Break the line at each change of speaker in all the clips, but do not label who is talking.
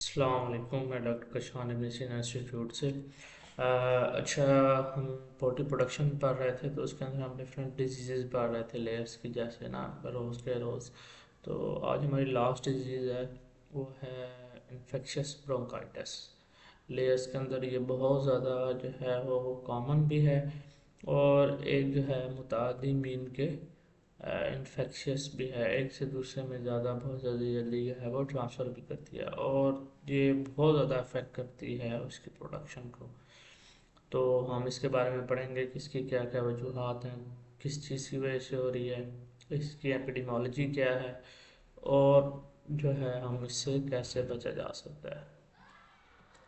अस्सलाम वालेकुम। मैं डॉक्टर कशान मेडिसिन इंस्टीट्यूट से अच्छा, हम पोल्ट्री प्रोडक्शन पढ़ रहे थे तो उसके अंदर हम डिफरेंट डिजीज़ पढ़ रहे थे लेयर्स की, जैसे ना रोज़ के रोज़। तो आज हमारी लास्ट डिजीज़ है, वो है इन्फेक्शियस ब्रोंकाइटिस। लेयर्स के अंदर ये बहुत ज़्यादा जो है वो कॉमन भी है, और एक जो है मुतादी मीन के इन्फेक्शियस भी है, एक से दूसरे में ज़्यादा बहुत जल्दी जल्दी जो है वो ट्रांसफ़र भी करती है, और ये बहुत ज़्यादा अफेक्ट करती है उसकी प्रोडक्शन को। तो हम इसके बारे में पढ़ेंगे कि इसकी क्या क्या वजूहात हैं, किस चीज़ की वजह से हो रही है, इसकी एपिडेमोलॉजी क्या है, और जो है हम इससे कैसे बचा जा सकता है।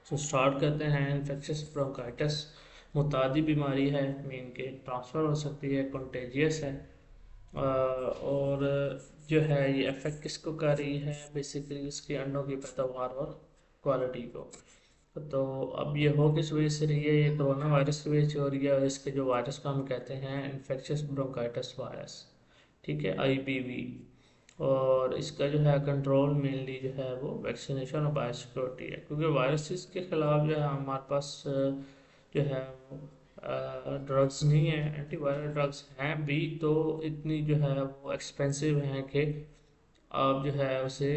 तो स्टार्ट करते हैं। इन्फेक्शियस ब्रोंकाइटिस मुतादी बीमारी है, मीन के ट्रांसफ़र हो सकती है, कंटेजियस है। और जो है ये अफेक्ट किसको कर रही है, बेसिकली इसके अंडों की पैदावार और क्वालिटी को। तो अब ये हो किस वजह से रही है, ये कोरोना वायरस की वजह से हो रही है, और इसके जो वायरस को हम कहते हैं इन्फेक्शियस ब्रोंकाइटिस वायरस, ठीक है, आईबीवी। और इसका जो है कंट्रोल मेनली जो है वो वैक्सीनेशन और बायोसिक्योरिटी है, क्योंकि वायरसेस के खिलाफ जो है हमारे पास जो है ड्रग्स नहीं है। एंटीवायरल ड्रग्स हैं भी, तो इतनी जो है वो एक्सपेंसिव हैं कि आप जो है उसे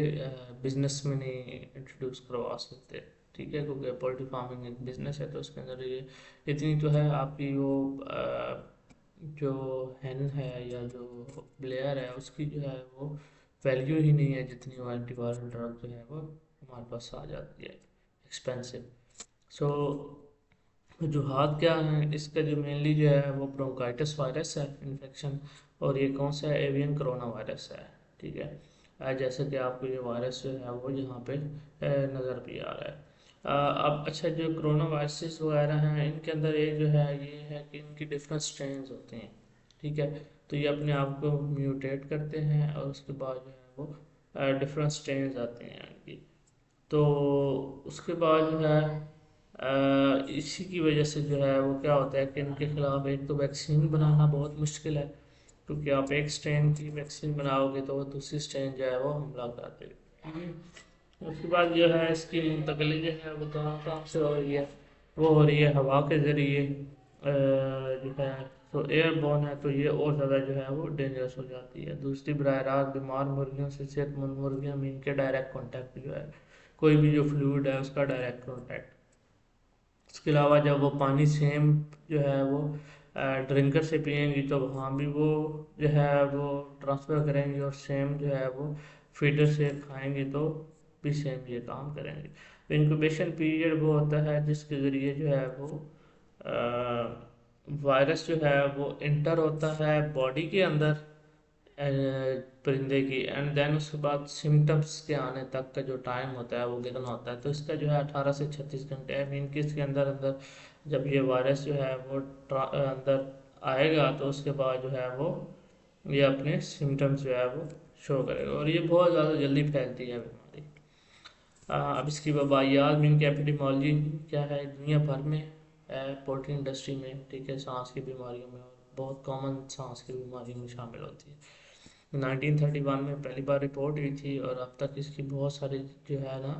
बिजनेस में नहीं इंट्रोड्यूस करवा सकते, ठीक है, क्योंकि पोल्ट्री फार्मिंग एक बिजनेस है, तो उसके अंदर ये इतनी जो है आपकी वो जो हैन है या जो प्लेयर है उसकी जो है वो वैल्यू ही नहीं है, जितनी वो एंटीवायरल ड्रग जो है वो हमारे पास आ जाती है एक्सपेंसिव। सो वजूहात क्या हैं इसका, जो मेनली जो है वो ब्रोंकाइटिस वायरस है इन्फेक्शन, और ये कौन सा है, एवियन कोरोना वायरस है, ठीक है। जैसे कि आपको ये वायरस जो है वो यहाँ पे नज़र भी आ रहा है। अब अच्छा, जो कोरोना वायरसेस वगैरह हैं इनके अंदर एक जो है ये है कि इनकी डिफरेंट स्ट्रेन्स होते हैं, ठीक है। तो ये अपने आप को म्यूटेट करते हैं, और उसके बाद जो है वो डिफरेंट स्ट्रेन्स आते हैं इनकी। तो उसके बाद जो है इसी की वजह से जो है वो क्या होता है कि इनके खिलाफ एक तो वैक्सीन बनाना बहुत मुश्किल है, क्योंकि आप एक स्ट्रेन की वैक्सीन बनाओगे तो वो दूसरी स्ट्रेन जो है वो हमला कर देगी। उसके बाद जो है इसकी मुंतकली जो है वो कहाँ कहाँ से हो रही है, वो हो रही है हवा के ज़रिए, जो है तो एयरबोर्न है, तो ये और ज़्यादा जो है वो डेंजरस हो जाती है। दूसरी, बरह रास्त बीमार मुर्गियों से सेहतमंद मुर्गियाँ में इनके डायरेक्ट कॉन्टैक्ट जो है, कोई भी जो फ्लूइड है उसका डायरेक्ट कॉन्टैक्ट। उसके अलावा जब वो पानी सेम जो है वो ड्रिंकर से पियेंगी, तो वहाँ भी वो जो है वो ट्रांसफ़र करेंगी, और सेम जो है वो फीडर से खाएंगी तो भी सेम ये काम करेंगे। तो इंक्यूबेशन पीरियड वो होता है जिसके ज़रिए जो है वो वायरस जो है वो इंटर होता है बॉडी के अंदर परिंदे की, एंड देन उसके बाद सिम्टम्स के आने तक का जो टाइम होता है वो कितना होता है, तो इसका जो है 18 से 36 घंटे है। मीन कि इसके अंदर अंदर जब ये वायरस जो है वो अंदर आएगा, तो उसके बाद जो है वो ये अपने सिम्टम्स जो है वो शो करेगा, और ये बहुत ज़्यादा जल्दी फैलती है बीमारी। अब इसकी वबाइयात मीन की एपिडेमोलॉजी क्या है दुनिया भर में, पोल्ट्री इंडस्ट्री में, ठीक है, सांस की बीमारियों में, और बहुत कॉमन सांस की बीमारियों में शामिल होती है। 1931 में पहली बार रिपोर्ट हुई थी, और अब तक इसकी बहुत सारी जो है ना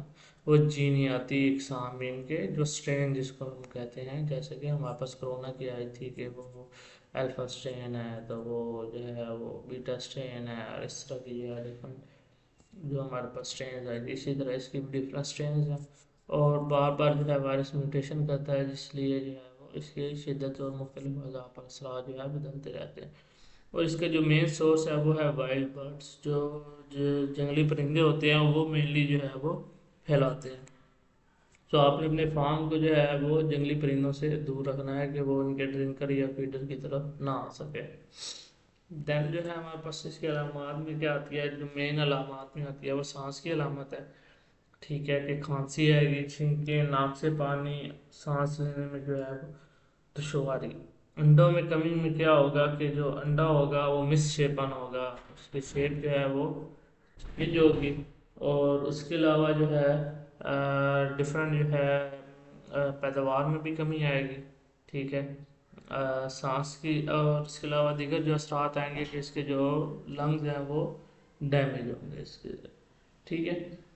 वो जीनियाती इकसाम में इनके जो स्ट्रेन जिसको हम कहते हैं, जैसे कि हमारे पास कोरोना की आई थी कि वो अल्फा स्ट्रेन है, तो वो जो है वो बीटा स्ट्रेन है, और इस तरह की जो है डिफरेंट जो हमारे पास स्ट्रेन है, इसी तरह इसकी भी डिफरेंट स्ट्रेन हैं, और बार बार जो है वायरस म्यूटेशन करता है, जिसलिए जो है वो इसकी शिद्दत और मुख्तलिफ अज़ा पर असरात जो है बदलते रहते हैं। और इसका जो मेन सोर्स है वो है वाइल्ड बर्ड्स, जो जंगली परिंदे होते हैं वो मेनली जो है वो फैलाते हैं। तो आपने अपने फार्म को जो है वो जंगली परिंदों से दूर रखना है, कि वो उनके ड्रिंकर या फीडर की तरफ ना आ सके। देन जो है हमारे पास इसकी अलामात में क्या आती है, जो मेन अलामात में आती है वो सांस की अलामत है, ठीक है, कि खांसी आएगी, छींके, नाक से पानी, सांस लेने में जो है वो दुश्वारी। अंडों में कमी में क्या होगा कि जो अंडा होगा वो मिस शेपन होगा, उसकी शेप जो है वो हिज होगी, और उसके अलावा जो है डिफरेंट जो है पैदावार में भी कमी आएगी, ठीक है, सांस की, और इसके अलावा दीगर जो असरात आएंगे कि इसके जो लंग्स हैं वो डैमेज होंगे इसके, ठीक है।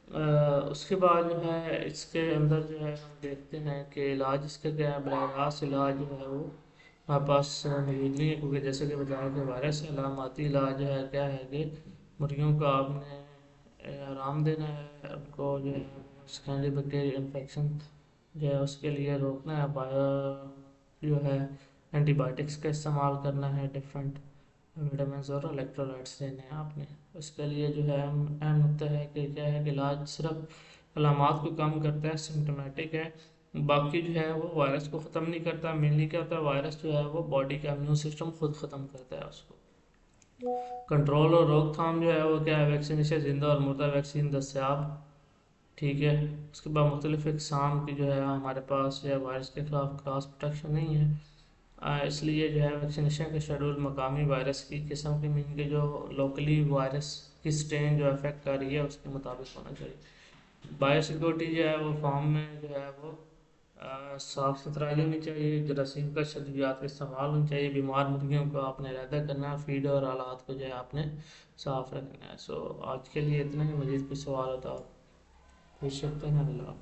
उसके बाद जो है इसके अंदर जो है हम देखते हैं कि इलाज इसका क्या है। बरह रास्त इलाज जो है वो हमारे पास मौजूद नहीं है, क्योंकि जैसे कि बताया कि वायरस अलामती इलाज जो है क्या है कि मुर्गियों को आपने आराम देना है, उनको जो है सेकेंडरी बैक्टीरियल इन्फेक्शन जो है उसके लिए रोकना है। बायो जो है एंटीबायोटिक्स का इस्तेमाल करना है, डिफरेंट विटामिन और इलेक्ट्रोलाइट्स देने हैं आपने। उसके लिए जो है अहम नुकता है कि क्या है कि इलाज सिर्फ अलामात को कम करता है, सिम्टोमेटिक है, बाकी जो है वो वायरस को ख़त्म नहीं करता। मेनली क्या होता है, वायरस जो है वो बॉडी का इम्यून सिस्टम खुद ख़त्म करता है उसको। कंट्रोल और रोकथाम जो है वो क्या है, वैक्सीनेशन जिंदा और मुर्दा वैक्सीन दस्याब, ठीक है। उसके बाद मुख्तलिफ इकसाम की जो है हमारे पास जो है वायरस के खिलाफ क्रॉस प्रोटेक्शन नहीं है। इसलिए जो है वैक्सीनेशन का शेड्यूल मकामी वायरस की किस्म की मीन के जो लोकली वायरस की स्ट्रेन जो अफेक्ट कर रही है उसके मुताबिक होना चाहिए। बायोसिक्योरिटी जो है वो फार्म में जो है वो साफ़ सुथराई होनी चाहिए, जरासीम का शद्दियात का इस्तेमाल होना चाहिए, बीमार मुर्गियों को आपने अलहदा करना है, फीड और आलात को जो है आपने साफ़ रखना है। सो आज के लिए इतना ही। मज़ीद कुछ सवाल होता है आप पूछ सकते हैं। अल्लाह।